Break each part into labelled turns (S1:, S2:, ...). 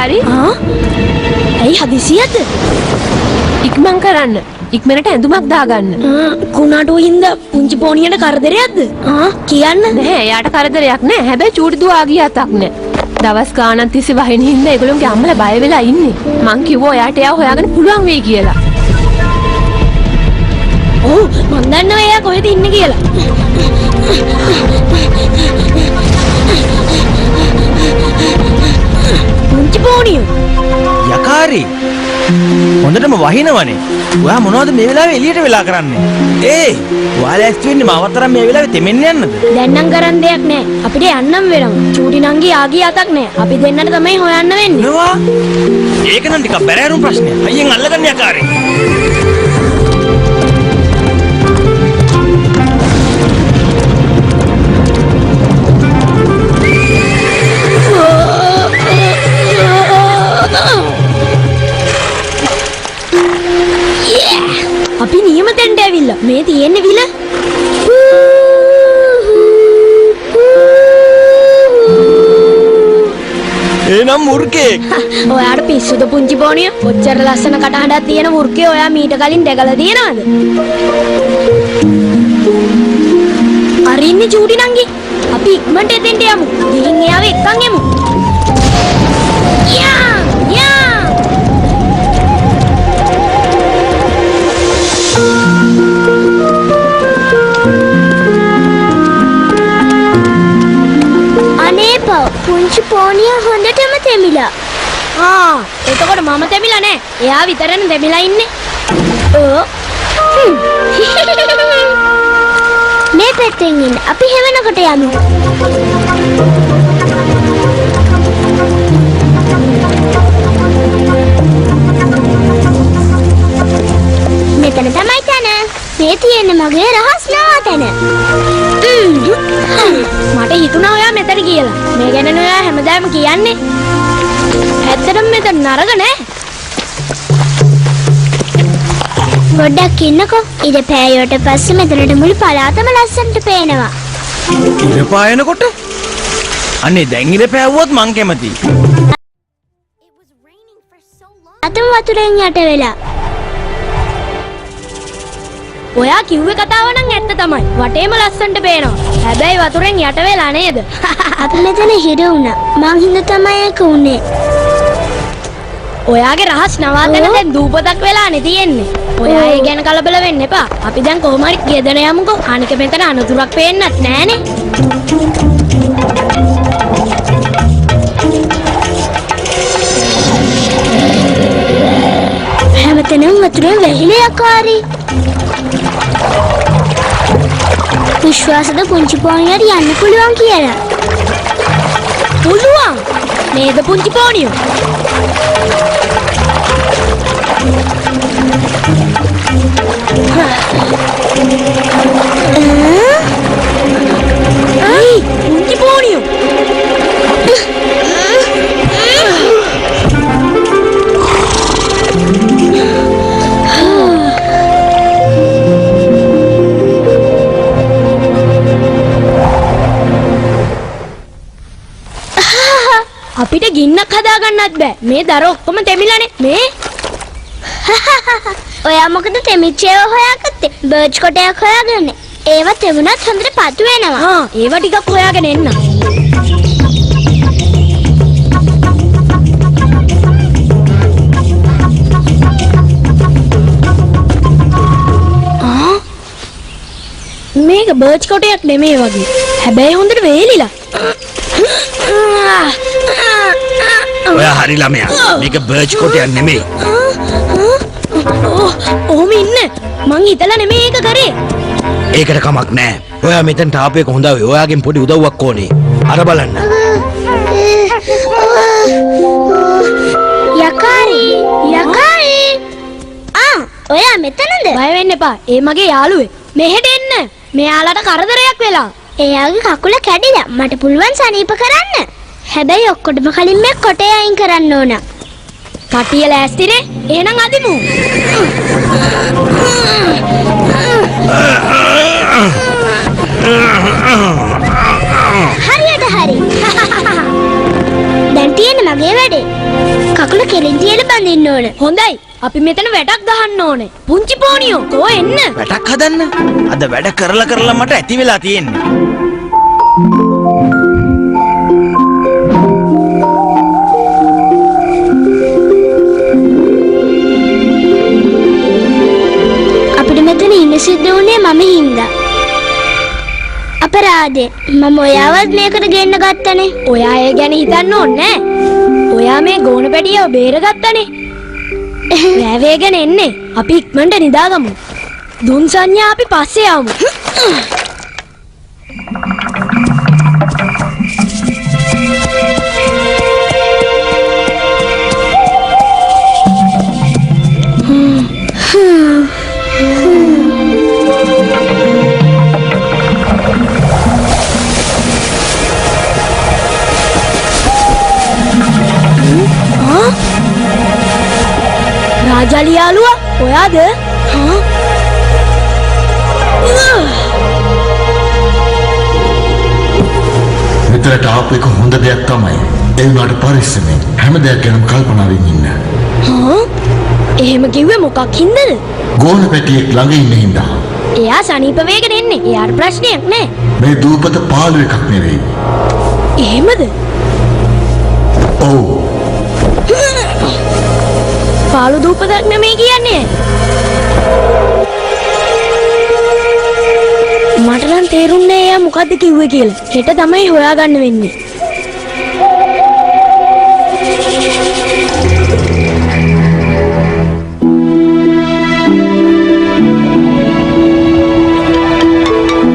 S1: යකාරි.
S2: ඇයි හදිසියද?
S1: ඉක්මන් කරන්න. ඉක්මනට ඇඳුමක් දාගන්න.
S2: කුණාටුව හින්දා පුංචි පෝනියට කරදරයක්ද? කියන්න.
S1: නෑ එයාට කරදරයක් නෑ. හැබැයි චූටි දුව ආගිය අතක් නෑ. දවස් ගානක් තිස්සේ වහින හින්දා ඒගොල්ලෝගේ අම්මලා බය වෙලා ඉන්නේ. මං කිව්වා එයාට එයාව හොයාගන්න පුළුවන් වෙයි කියලා.
S2: ඔව් මං දන්නවා එයා කොහෙද ඉන්නේ කියලා. පුංචි පෝනිය.
S3: යකාරි. හොඳටම වහිනවනේ. ඔයා මොනවද මේ වෙලාවේ එළියට වෙලා කරන්නේ? ඔයාලා ඇස්ති වෙන්නේ මාවතරම් මේ වෙලාවේ තෙමෙන්න යන්නද?
S2: දැන් නම් කරන්න දෙයක් නෑ. අපිට යන්නම් වෙනවා. චූටි නංගි ආගිය අතක් නෑ. අපි දෙන්නට තමයි හොයන්න වෙන්නේ.
S3: නවා. ඒක නම් ටිකක් බැරෑරුම් ප්‍රශ්නයක්. අයියෙන් අල්ලගන්න යකාරි.
S2: අපි නියම තැනට ඇවිල්ලා. මේ තියෙන්නේ විල.
S3: එනම් මුර්ගෙක්.
S2: ඔයාට පිස්සුද පුංචි පෝනිය? ඔච්චර ලස්සන කටහඬක් තියෙන මුර්ගේ ඔයා මීට කලින් දැකලා තියෙනවද? අරින්නේ චූටි නංගි. අපි ඉක්මනට එතෙන්ට යමු. ගිහින් එයාව එක්කන් යමු. යා! යා! අනේ පුංචි පෝනිය හොඳටම තෙමිලා. එතකොට මම තෙමිලා නෑ. එයා විතරනේ තෙමිලා ඉන්නේ. මේ පැත්තෙන් ඉන්න. අපි හැවෙනකොට යමු. මෙතන තමයි තැන. මේ තියෙන්නේ මගේ රහස් නවාතැන. මට හිතුණා ඔයා මෙතන කියලා. මේ ගැන ඔයා හැමදාම කියන්නේ. ඇත්තටම මෙතන නරක නෑ. පොඩ්ඩක් ඉන්නකෝ. ඊට පෑයකට පස්සේ මෙතනට මුළු පළාතම ලස්සනට පේනවා.
S3: ඉර පායනකොට? අනේ දැන් ඉර පෑවුවොත් මං කැමතියි.
S2: අතම වතුරෙන් යට වෙලා. ඔයා කිව්වේ කතාව නම් ඇත්ත තමයි. වටේම ලස්සනට පේනවා. හැබැයි වතුරෙන් යට වෙලා නේද? අපි මෙතන හිර වුණා. මං හින්දා තමයි ඒක උනේ. ඔයාගේ රහස් නවාතැන දැන් දූපතක් වෙලානේ තියෙන්නේ. ඔයා ඒ ගැන කලබල වෙන්න එපා. අපි දැන් කොහොම හරි ගෙදර යමුකෝ. අනික මෙතන අනතුරක් පේන්නත් නෑනේ. හැමතැනම වතුරෙන් වැහිලා යකාරි. විශ්වාසද පුංචි පෝනියට යන්න පුළුවන් කියලා? පුළුවන් නේද පුංචි පෝනිය? පුංචි පෝනිය අපිට ගින්නක් හදාගන්නත් බෑ. මේ දර ඔක්කොම තෙමිලානේ. මේ ඔයා මොකද තෙමිච්ච ඒවා හොයාගත්තේ? බර්ච් කොටයක් හොයාගන්නේ. ඒවා තෙමුණත් හොඳට පතු වෙනවා. ඒවා ටිකක් හොයාගෙන එන්න. මේක බර්ච් කොටයක් නෙමෙයි වගේ. හැබැයි හොඳට වේලිලා.
S3: ඔයා හරි ළමයා. මේක බර්ච් කොටයක් නෙමෙයි.
S2: ඔහොම ඉන්න. මං හිතලා නෙමෙයි ඒක කරේ.
S3: ඒකට කමක් නෑ. ඔයා මෙතනට ආපු එක හොඳයි. ඔයාගෙන් පොඩි උදව්වක් ඕනේ. අර බලන්න. යකාරි. ඔයා මෙතනද? බය වෙන්න එපා. ඒ මගේ යාළුවේ. මෙහෙට එන්න. මෙයාලට කරදරයක් වෙලා. එයාගේ කකුල කැඩිලා. මට පුළුවන් සනීප කරන්න. හැබැයි ඔක්කොටම කලින් මේ කොටේ අයින් කරන්න ඕන. කටිය ලෑස්තිනේ? එහෙනම් අදිමු. හරියට හරි. දැන් තියෙන්නේ මගේ වැඩේ. කකුල කෙලින් තියලා බඳින්න ඕන.
S2: හොඳයි. අපි මෙතන වැටක් ගහන්න ඕනේ. පුංචි පෝනියෝ කෝ එන්න.
S4: වැඩක් හදන්න. අද වැඩ කරලා මට ඇති වෙලා තියෙන්නේ.
S3: අපිට මෙතන ඉන්න සිද්ධ වුණේ මම හින්දා. අපරාධේ. මම ඔයාවත් මේකට ගෙන්න ගත්තනේ.
S2: ඔයා ඒ ගැන හිතන්න ඕනේ නෑ. ඔයා මේ ගෝණ පැටියව බේරගත්තනේ. වැවේගෙන එන්නේ. අපි ඉක්මනට නිදාගමු. දුන් සංඥා අපි පස්සේ යමු. රාජාලි යාළුවා ඔයාද?
S5: මෙතනට ආපු එක හොඳ දෙයක් තමයි. ඒ වුණාට පරිස්සමෙන් හැම දෙයක් ගැනම කල්පනාවෙන් ඉන්න.
S2: එහෙම කිව්වේ මොකක් හින්දාද?
S5: ගෝන පැටියෙක් ළඟ ඉන්න හින්දා.
S2: එයා සනීප වේගෙන එන්නේ. එයාට ප්‍රශ්නයක් නෑ.
S5: මේ දූපත පාළු එකක් නෙවෙයි.
S2: එහෙමද?
S5: ඔව්.
S2: පාළු දූපතක් නෙමෙයි කියන්නේ. මට නම් තේරුන්නේ එයා මොකද්ද කිව්වේ කියලා. හෙට තමයි හොයාගන්න වෙන්නේ.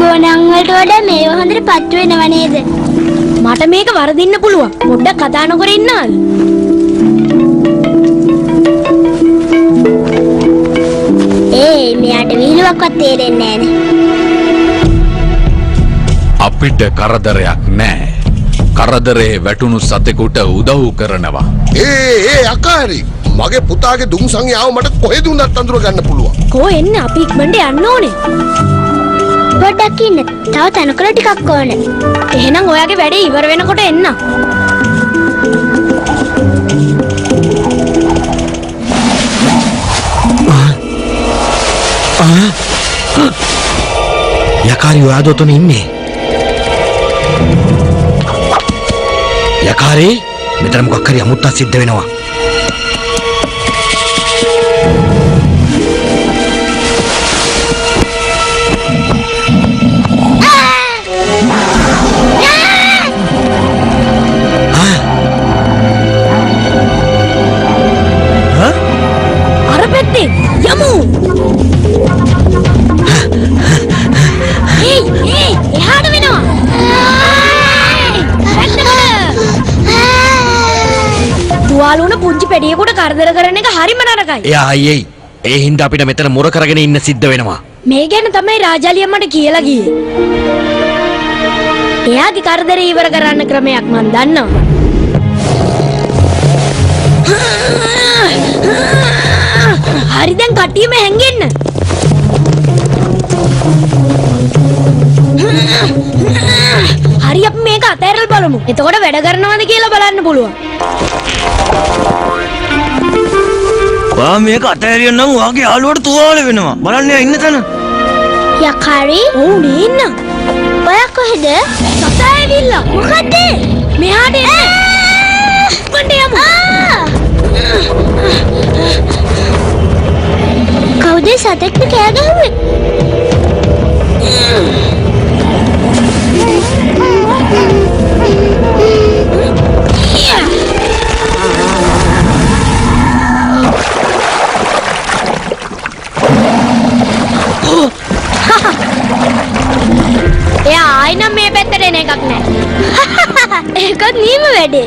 S3: ගෝණන් වලට වඩා මේව හොඳට පත්තු වෙනව නේද?
S2: මට මේක වරදින්න පුළුවන්. පොඩ්ඩක් කතා නොකර ඉන්නවද?
S3: මෙයාට විහිළුවක්වත් තේරෙන්නේ නෑනේ.
S6: අපිට කරදරයක් නෑ. කරදරේ වැටුණු සතෙකුට උදව් කරනවා.
S7: ඒ අකාරි මගේ පුතාගේ දුම් සංයාව මට කොහෙද උනත් අඳුර ගන්න පුළුවන්.
S2: කෝ එන්න අපි ඉක්මනට යන්න ඕනේ.
S3: පොඩ්ඩක් ඉන්න. තව තනකොළ ටිකක් ඕනේ.
S2: එහෙනම් ඔයාගේ වැඩේ ඉවර වෙනකොට එන්න.
S4: යකාරි ඔයාද ඔතන ඉන්නේ? යකාරි මෙතන මොකක් හරි අමුත්තක් සිද්ධ වෙනවා.
S2: අර පැත්තේ යමු. එහාට වෙනවා. තුවාල වුණ පුංචි පැටියෙකුට කරදර කරන එක හරිම නරකයි.
S4: එයා අයියේ ඒ හින්දා අපිට මෙතන මොර කරගෙන ඉන්න සිද්ධ වෙනවා.
S2: මේ ගැන තමයි රාජාලි අම්මට කියලා ගියේ. එයාගේ කරදරේ ඉවර කරන්න ක්‍රමයක් මන් දන්නවා. හරි දැන් කට්ටියම හැංගෙන්න. හරි අපි මේක අතහැරලා බලමු. එතකොට වැඩ කරනවද කියලා බලන්න පුළුවන්.
S4: වා මේක අතහැරියොත් නම් ඔයාගේ යාළුවට තුවාල වෙනවා. බලන්න එයා ඉන්න තැන.
S3: යකාරි
S2: ඔව් මේ ඉන්න.
S3: ඔයා කොහෙද?
S2: සතා ඇවිල්ලා.
S3: මොකද?
S2: මෙහාට එන්න. ඉක්මනට යමු.
S3: කවුද සතෙක්ට කෑ ගැහුවේ?
S2: එයා ආයිනම් මේ පැත්තට එන එකක් නෑ.
S3: ඒකත් නියම වැඩේ.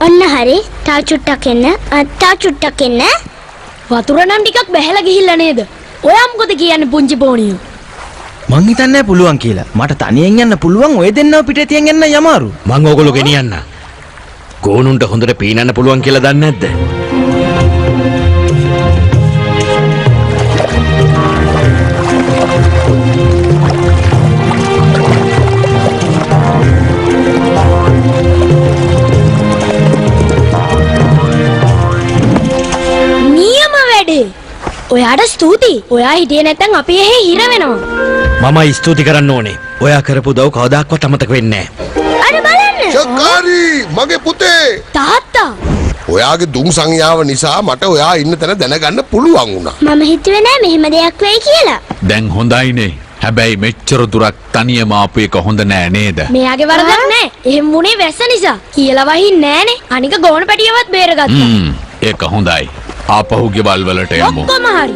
S3: ඔන්න හරි. තා චුට්ටක් එන්න. තා චුට්ටක් එන්න.
S2: වතුර නම් ටිකක් බැහැලා ගිහිල්ලා නේද? ඔයා මොකද කියන්නේ පුංචි පෝනියෝ?
S4: මං හිතන්නේ පුළුවන් කියලා. මට තනියෙන් යන්න පුළුවන්. ඔය දෙන්නව පිටේ තියන් යන්න යමාරු. මං ඕගොල්ලෝ ගෙනියන්න. ගෝනුන්ට හොඳට පීනන්න පුළුවන් කියලා දන්නේ නැද්ද?
S2: ස්තුතියි. ඔයා හිටියේ නැත්නම් අපි එහෙ හිර වෙනවා.
S4: මම ස්තුති කරන්න ඕනේ. ඔයා කරපු දව් කවදාක්වත් අමතක වෙන්නේ නැහැ.
S3: අර බලන්න.
S7: චකාරි මගේ පුතේ
S2: තාත්තා
S7: ඔයාගේ දුම් සංයාව නිසා මට ඔයා ඉන්න තැන දැනගන්න පුළුවන් වුණා.
S3: මම හිතුවේ නෑ මෙහෙම දෙයක් වෙයි කියලා.
S6: දැන් හොඳයිනේ. හැබැයි මෙච්චර දුරක් තනියම ආපු එක හොඳ නෑ නේද?
S2: මෙයාගේ වරදක් නෑ. එහෙම වුණේ වැස්ස නිසා. කියලා වහින්නේ නෑනේ. අනික ගෝණ පැටියවත් බේරගත්තා.
S6: ඒක හොඳයි. ආපහු ගෙවල් වලට යමු.
S2: ඔක්කොම හරි.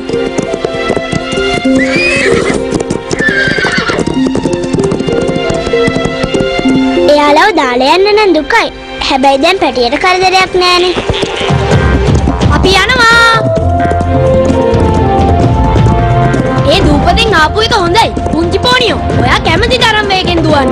S3: එයාලව දාලා යන්න නම් දුකයි. හැබැයි දැන් පැටියට කරදරයක් නෑනේ.
S2: අපි යනවා. ඒ දූපතෙන් ආපු එක හොඳයි. පුංචි පෝනියෝ. ඔයා කැමති තරම් වේගෙන් දුවන්න.